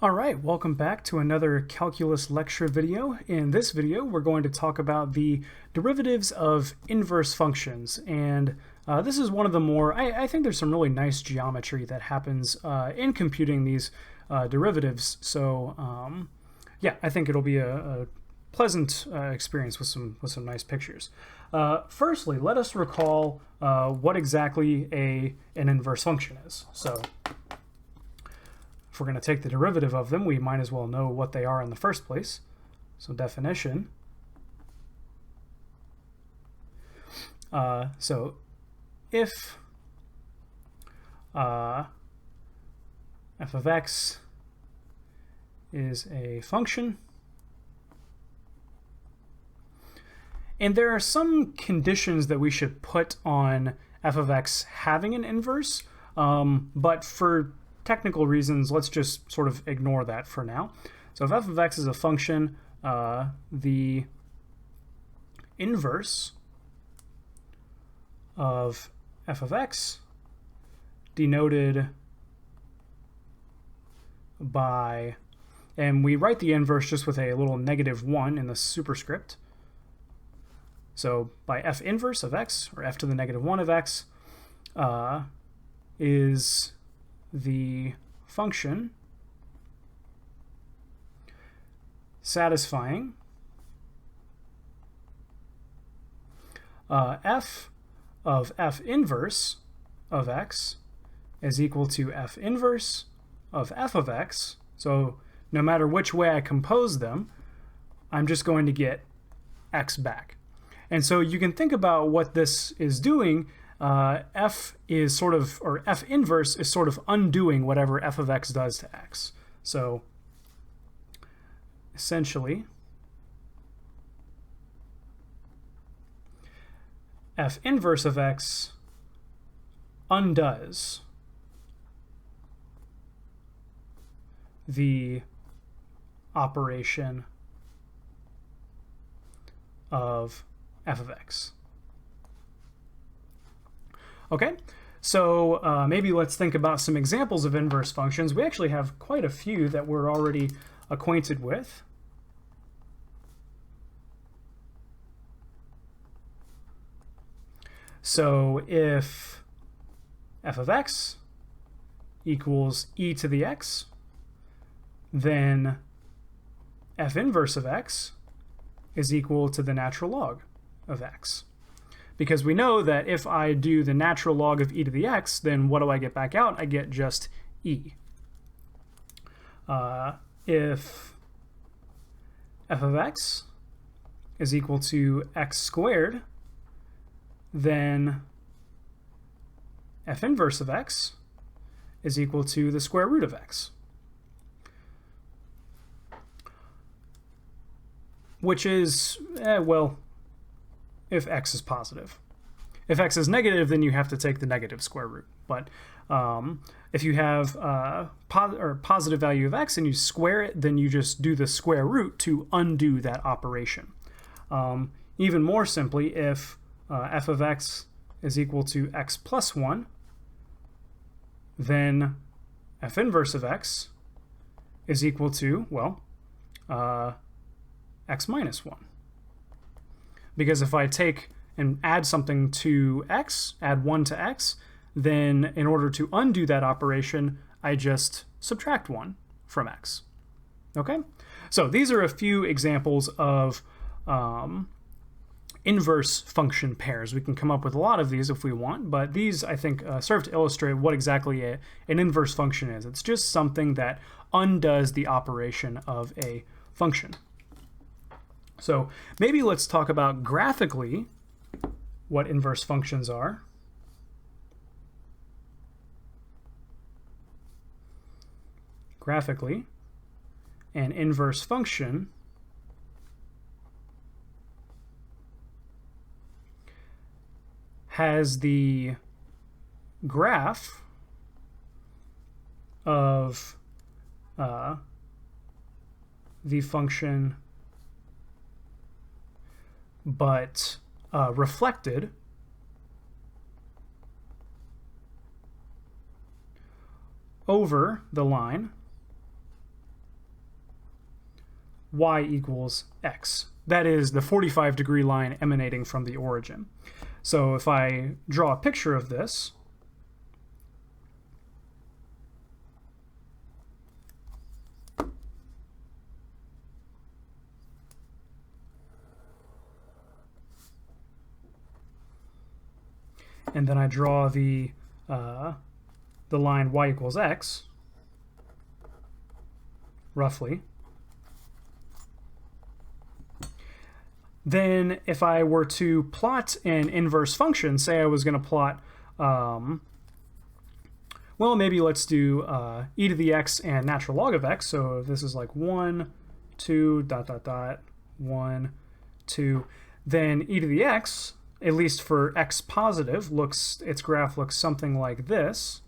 All right, welcome back to another calculus lecture video. In this video, we're going to talk about the derivatives of inverse functions. And this is one of the more, I think there's some really nice geometry that happens in computing these derivatives. So yeah, I think it'll be a pleasant experience with some nice pictures. Firstly, let us recall what exactly an inverse function is. So if we're going to take the derivative of them, we might as well know what they are in the first place. So definition. So if f of x is a function, and there are some conditions that we should put on f of x having an inverse, but for technical reasons, let's just sort of ignore that for now. So if f of x is a function, the inverse of f of x, denoted by, and we write the inverse just with a little -1 in the superscript. So by f inverse of x, or f to the -1 of x, is the function satisfying f of f inverse of x is equal to f inverse of f of x. So no matter which way I compose them, I'm just going to get x back. And so you can think about what this is doing. F is sort of, or f inverse is sort of undoing whatever f of x does to x. So essentially, f inverse of x undoes the operation of f of x. Okay, so maybe let's think about some examples of inverse functions. We actually have quite a few that we're already acquainted with. So if f of x equals e to the x, then f inverse of x is equal to the natural log of x. Because we know that if I do the natural log of e to the x, then what do I get back out? I get just e. If f of x is equal to x squared, then f inverse of x is equal to the square root of x. Which is, well, if x is positive. If x is negative, then you have to take the negative square root. But if you have positive value of x and you square it, then you just do the square root to undo that operation. Even more simply, if f of x is equal to x plus 1, then f inverse of x is equal to, well, x minus 1. Because if I take and add something to x, add 1 to x, then in order to undo that operation, I just subtract 1 from x. Okay? So these are a few examples of inverse function pairs. We can come up with a lot of these if we want, but these, I think, serve to illustrate what exactly an inverse function is. It's just something that undoes the operation of a function. So maybe let's talk about graphically what inverse functions are. Graphically, an inverse function has the graph of the function but reflected over the line y equals x. That is the 45-degree line emanating from the origin. So if I draw a picture of this, and then I draw the line y equals x, roughly, then if I were to plot an inverse function, say I was going to plot, well, maybe let's do e to the x and natural log of x. So this is like 1, 2, dot, dot, dot, 1, 2. Then e to the x, at least for x positive, its graph looks something like this.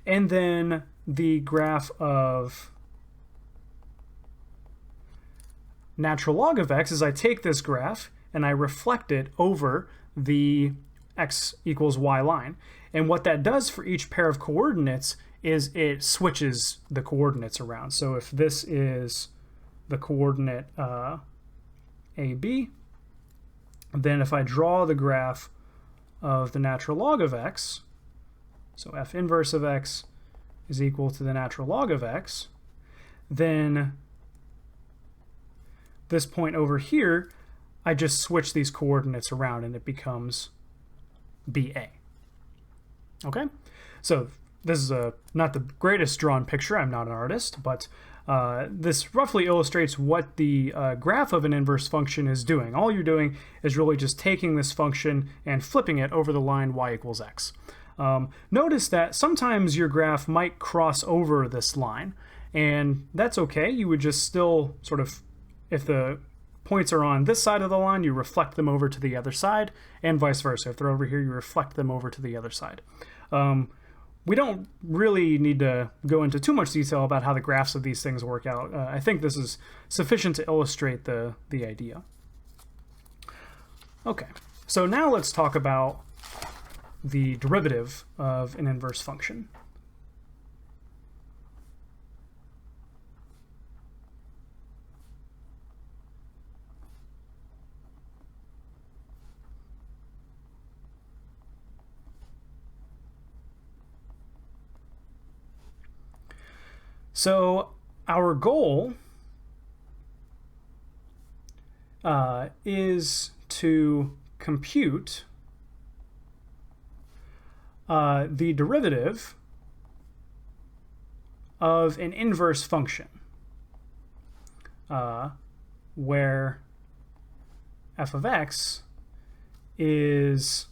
And then the graph of natural log of x is I take this graph and I reflect it over the x equals y line. And what that does for each pair of coordinates is it switches the coordinates around. So if this is the coordinate AB, then if I draw the graph of the natural log of x, so f inverse of x is equal to the natural log of x, then this point over here, I just switch these coordinates around and it becomes BA. Okay? So this is not the greatest drawn picture. I'm not an artist, but this roughly illustrates what the graph of an inverse function is doing. All you're doing is really just taking this function and flipping it over the line y equals x. Notice that sometimes your graph might cross over this line, and that's okay. You would just still sort of, if the points are on this side of the line, you reflect them over to the other side, and vice versa. If they're over here, you reflect them over to the other side. We don't really need to go into too much detail about how the graphs of these things work out. I think this is sufficient to illustrate the idea. Okay, so now let's talk about the derivative of an inverse function. So our goal is to compute the derivative of an inverse function, where f of x is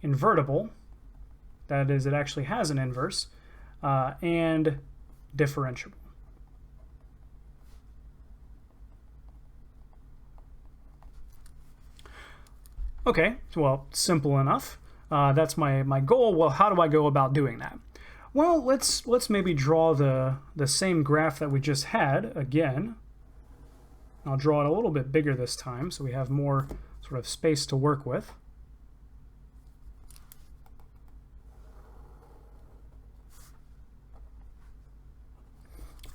invertible, that is, it actually has an inverse, and differentiable. Okay, well, simple enough. That's my goal. Well, how do I go about doing that? Well, let's maybe draw the same graph that we just had again. I'll draw it a little bit bigger this time so we have more sort of space to work with.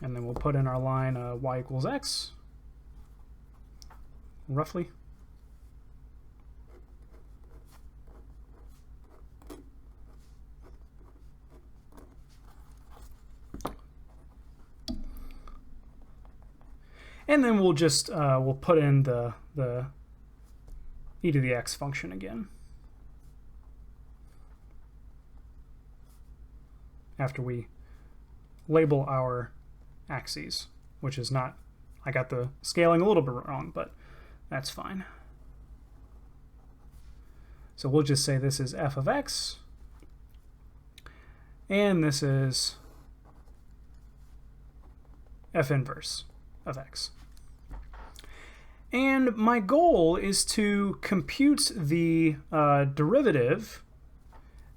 And then we'll put in our line y equals x, roughly. And then we'll just we'll put in the e to the x function again after we label our axes, which is not, I got the scaling a little bit wrong, but that's fine. So we'll just say this is f of x, and this is f inverse of x. And my goal is to compute the derivative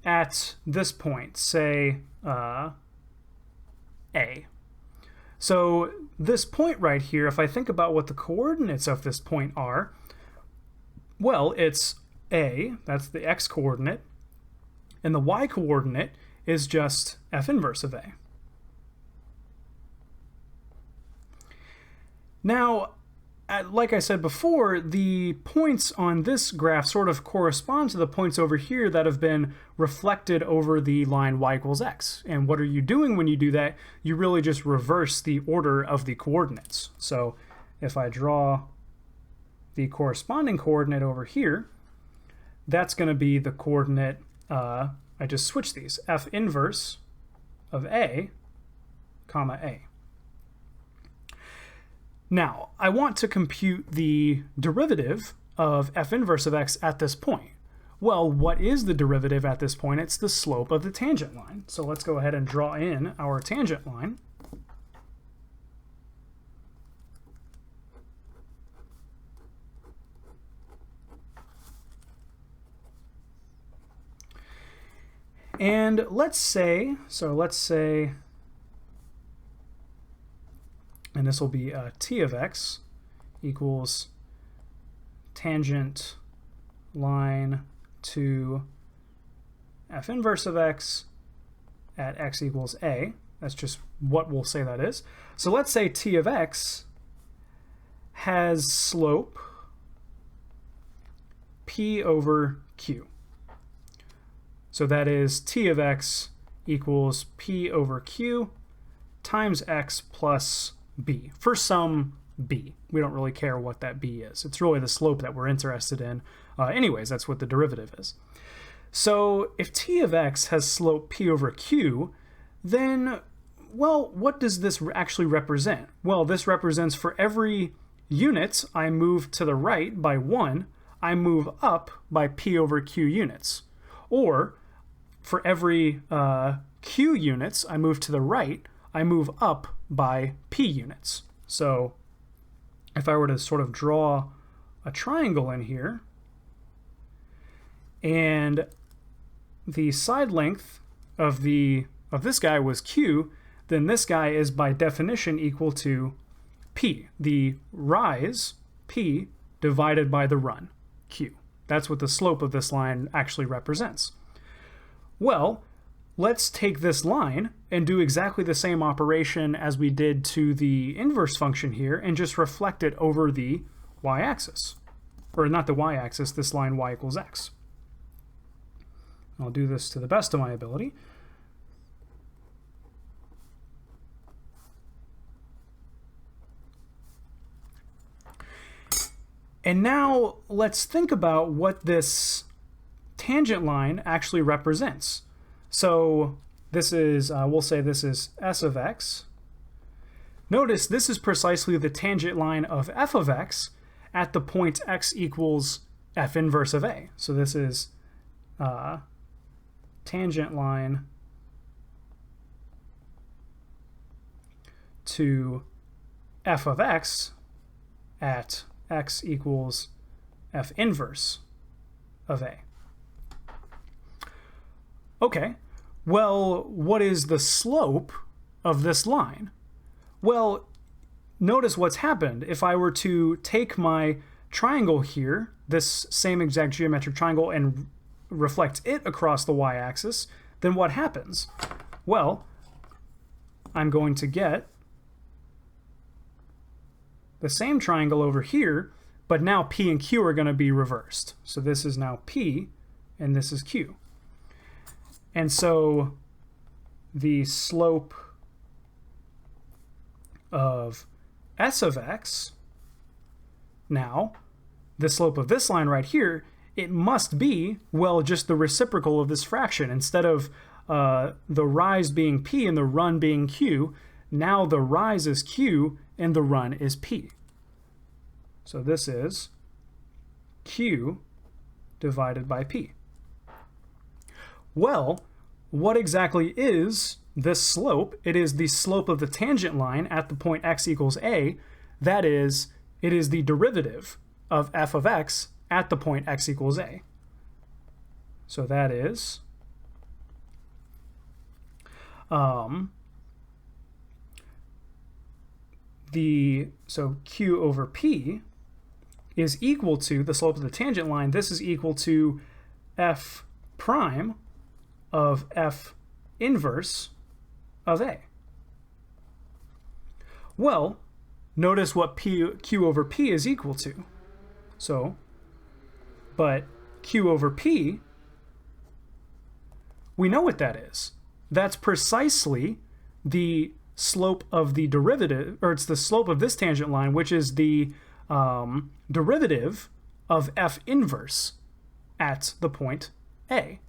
at this point, say a. So this point right here, if I think about what the coordinates of this point are, well, it's a, that's the x coordinate, and the y coordinate is just f inverse of a. Now, like I said before, the points on this graph sort of correspond to the points over here that have been reflected over the line y equals x. And what are you doing when you do that? You really just reverse the order of the coordinates. So if I draw the corresponding coordinate over here, that's going to be the coordinate, I just switch these, f inverse of a, comma a. Now, I want to compute the derivative of f inverse of x at this point. Well, what is the derivative at this point? It's the slope of the tangent line. So let's go ahead and draw in our tangent line. And let's say, and this will be t of x equals tangent line to f inverse of x at x equals a. That's just what we'll say that is. So let's say t of x has slope p over q. So that is t of x equals p over q times x plus b, for some b. We don't really care what that b is. It's really the slope that we're interested in. Anyways, that's what the derivative is. So if t of x has slope p over q, then, well, what does this actually represent? Well, this represents for every unit I move to the right by 1, I move up by p over q units. Or for every q units I move to the right, I move up by p units. So if I were to sort of draw a triangle in here, and the side length of this guy was q, then this guy is by definition equal to p, the rise, p, divided by the run, q. That's what the slope of this line actually represents. Well, let's take this line and do exactly the same operation as we did to the inverse function here and just reflect it over the y-axis. Or not the y-axis, this line y equals x. I'll do this to the best of my ability. And now let's think about what this tangent line actually represents. So this is, we'll say this is s of x. Notice this is precisely the tangent line of f of x at the point x equals f inverse of a. So this is tangent line to f of x at x equals f inverse of a. Okay, well, what is the slope of this line? Well, notice what's happened. If I were to take my triangle here, this same exact geometric triangle, and reflect it across the y-axis, then what happens? Well, I'm going to get the same triangle over here, but now p and q are going to be reversed. So this is now p, and this is q. And so the slope of s of x, now, the slope of this line right here, it must be, well, just the reciprocal of this fraction. Instead of the rise being p and the run being q, now the rise is q and the run is p. So this is q divided by p. Well, what exactly is this slope? It is the slope of the tangent line at the point x equals a. That is, it is the derivative of f of x at the point x equals a. So that is so q over p is equal to the slope of the tangent line. This is equal to f prime of f inverse of a. Well, notice what Q over P is equal to. So, but Q over P, we know what that is. That's precisely the slope of the derivative, or it's the slope of this tangent line, which is the derivative of f inverse at the point A.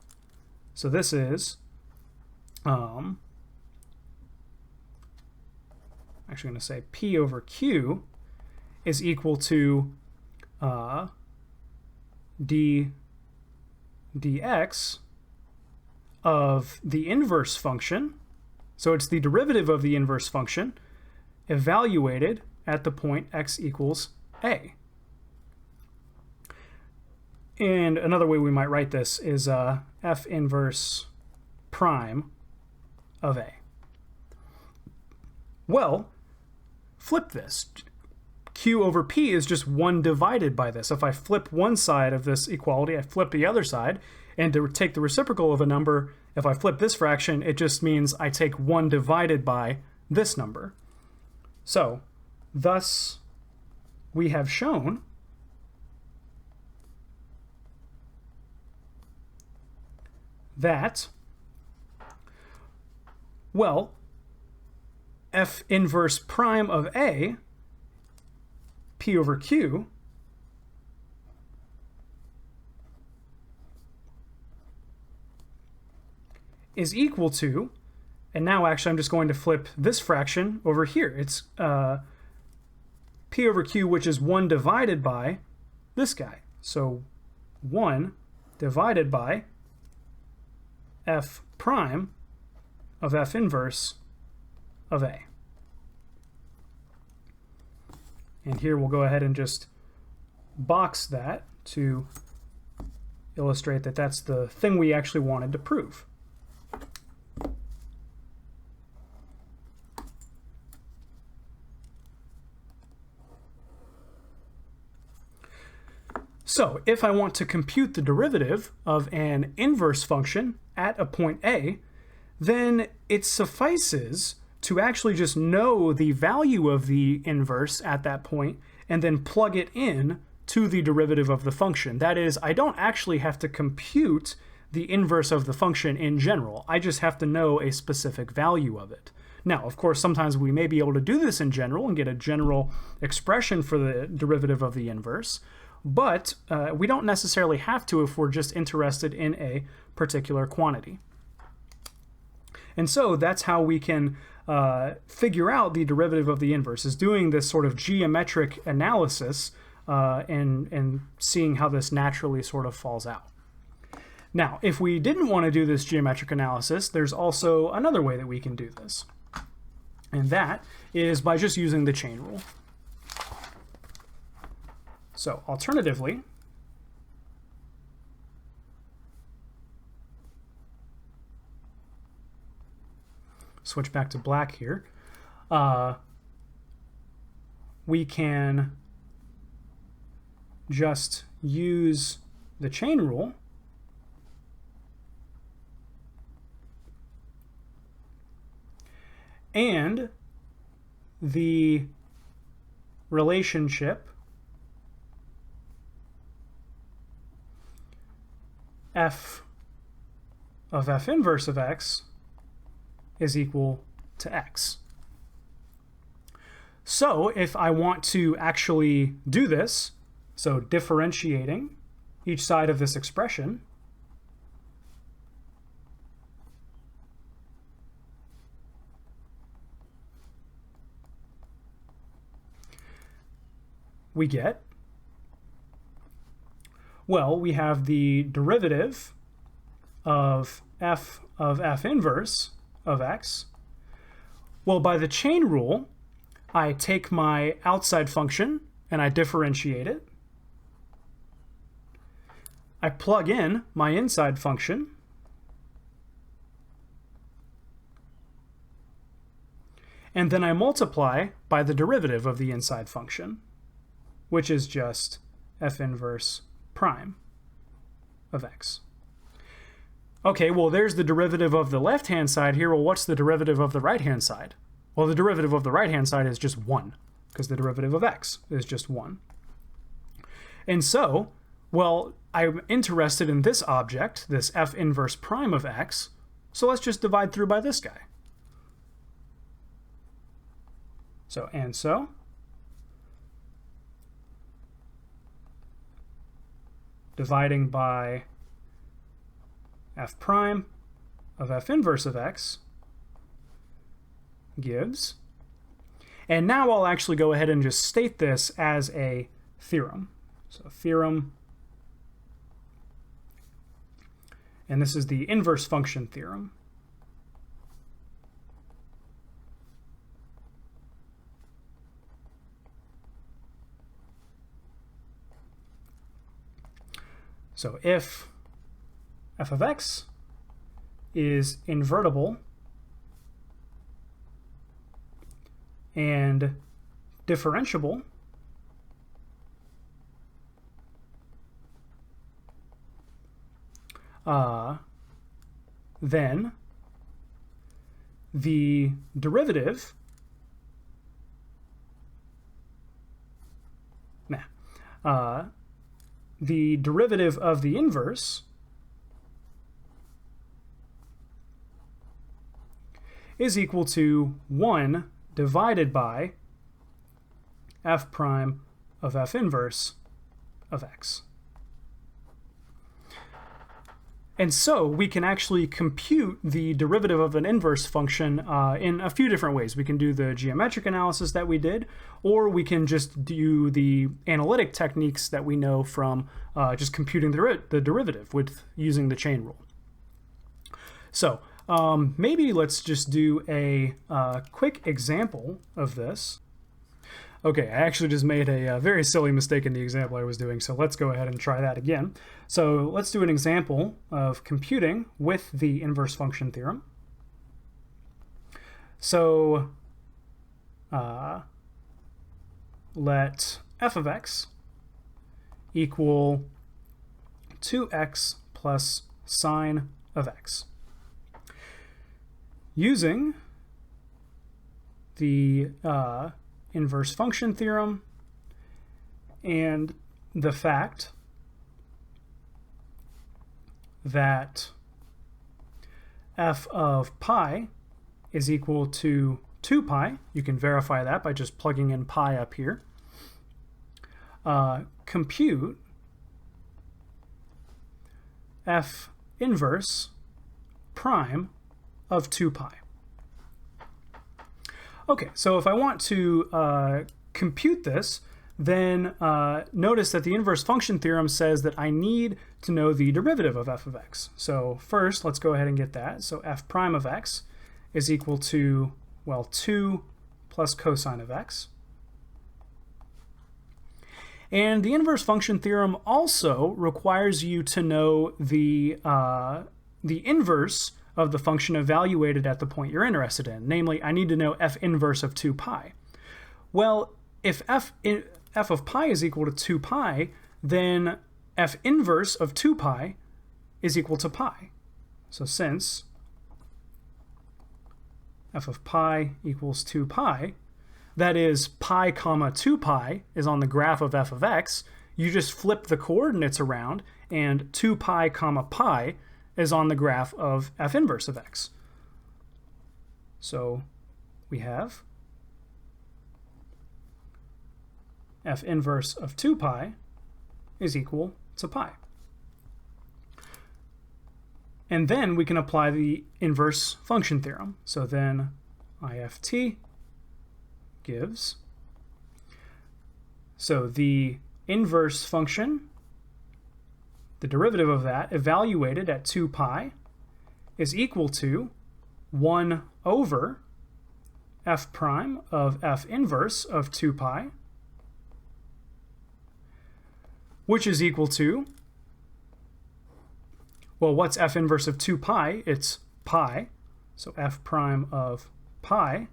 So this is actually going to say P over Q is equal to dx of the inverse function. So it's the derivative of the inverse function evaluated at the point x equals a. And another way we might write this is f inverse prime of a. Well, flip this. Q over P is just 1 divided by this. If I flip one side of this equality, I flip the other side. And to take the reciprocal of a number, if I flip this fraction, it just means I take 1 divided by this number. So, thus, we have shown that, well, f inverse prime of a, P over Q, is equal to, and now actually I'm just going to flip this fraction over here. It's P over Q, which is 1 divided by this guy. So 1 divided by f prime of f inverse of a. And here we'll go ahead and just box that to illustrate that that's the thing we actually wanted to prove. So if I want to compute the derivative of an inverse function at a point A, then it suffices to actually just know the value of the inverse at that point and then plug it in to the derivative of the function. That is, I don't actually have to compute the inverse of the function in general. I just have to know a specific value of it. Now, of course, sometimes we may be able to do this in general and get a general expression for the derivative of the inverse, but we don't necessarily have to if we're just interested in a particular quantity. And so that's how we can figure out the derivative of the inverse, is doing this sort of geometric analysis and seeing how this naturally sort of falls out. Now, if we didn't want to do this geometric analysis, there's also another way that we can do this. And that is by just using the chain rule. So alternatively, switch back to black here, we can just use the chain rule and the relationship f of f inverse of x is equal to x. So if I want to actually do this, so differentiating each side of this expression, we get, well, we have the derivative of f inverse of x. Well, by the chain rule, I take my outside function and I differentiate it. I plug in my inside function. And then I multiply by the derivative of the inside function, which is just f inverse prime of x. Okay, well, there's the derivative of the left-hand side here. Well, what's the derivative of the right-hand side? Well, the derivative of the right-hand side is just 1. because the derivative of x is just 1. And so, well, I'm interested in this object, this f inverse prime of x, so let's just divide through by this guy. So, dividing by f prime of f inverse of x gives, and now I'll actually go ahead and just state this as a theorem. So theorem, and this is the inverse function theorem. So if f of x is invertible and differentiable, then the derivative of the inverse is equal to 1 divided by f prime of f inverse of x. And so we can actually compute the derivative of an inverse function in a few different ways. We can do the geometric analysis that we did, or we can just do the analytic techniques that we know from just computing the derivative with using the chain rule. So maybe let's just do a quick example of this. Okay, I actually just made a very silly mistake in the example I was doing, so let's go ahead and try that again. So let's do an example of computing with the inverse function theorem. So let f of x equal 2x plus sine of x. Using the inverse function theorem and the fact that f of pi is equal to 2 pi. You can verify that by just plugging in pi up here. Compute f inverse prime of 2 pi. Okay, so if I want to compute this, then notice that the inverse function theorem says that I need to know the derivative of f of x. So first, let's go ahead and get that. So f prime of x is equal to, well, 2 plus cosine of x. And the inverse function theorem also requires you to know the inverse of the function evaluated at the point you're interested in. Namely, I need to know f inverse of 2 pi. Well, if f of pi is equal to 2 pi, then f inverse of 2 pi is equal to pi. So since f of pi equals 2 pi, that is pi comma 2 pi is on the graph of f of x, you just flip the coordinates around and 2 pi comma pi is on the graph of f inverse of x. So we have f inverse of 2 pi is equal to pi. And then we can apply the inverse function theorem. So then IFT gives, so the inverse function, the derivative of that evaluated at 2 pi is equal to 1 over f prime of f inverse of 2 pi, which is equal to, well, what's f inverse of 2 pi? It's pi, so f prime of pi,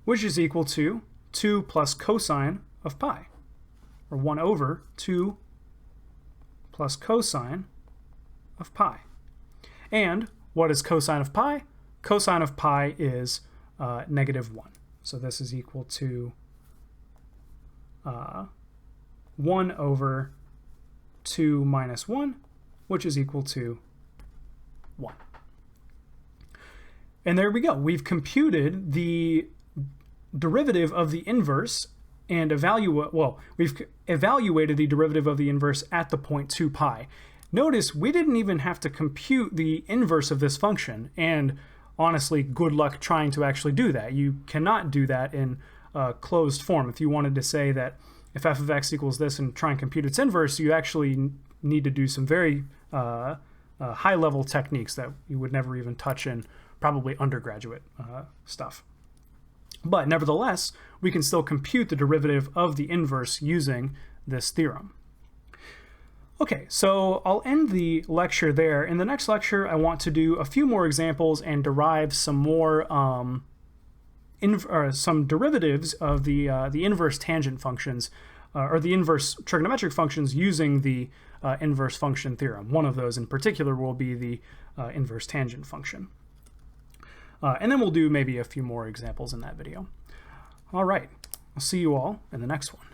which is equal to 2 plus cosine of pi, or 1 over 2 plus cosine of pi. And what is cosine of pi? Cosine of pi is -1. So this is equal to 1 over 2 minus 1, which is equal to 1. And there we go. We've computed the derivative of the inverse and we've evaluated the derivative of the inverse at the point 2 pi. Notice we didn't even have to compute the inverse of this function, and honestly, good luck trying to actually do that. You cannot do that in closed form. If you wanted to say that if f of x equals this and try and compute its inverse, you actually need to do some very high-level techniques that you would never even touch in probably undergraduate stuff. But nevertheless, we can still compute the derivative of the inverse using this theorem. Okay, so I'll end the lecture there. In the next lecture, I want to do a few more examples and derive some more some derivatives of the inverse tangent functions, or the inverse trigonometric functions using the inverse function theorem. One of those in particular will be the inverse tangent function. And then we'll do maybe a few more examples in that video. All right, I'll see you all in the next one.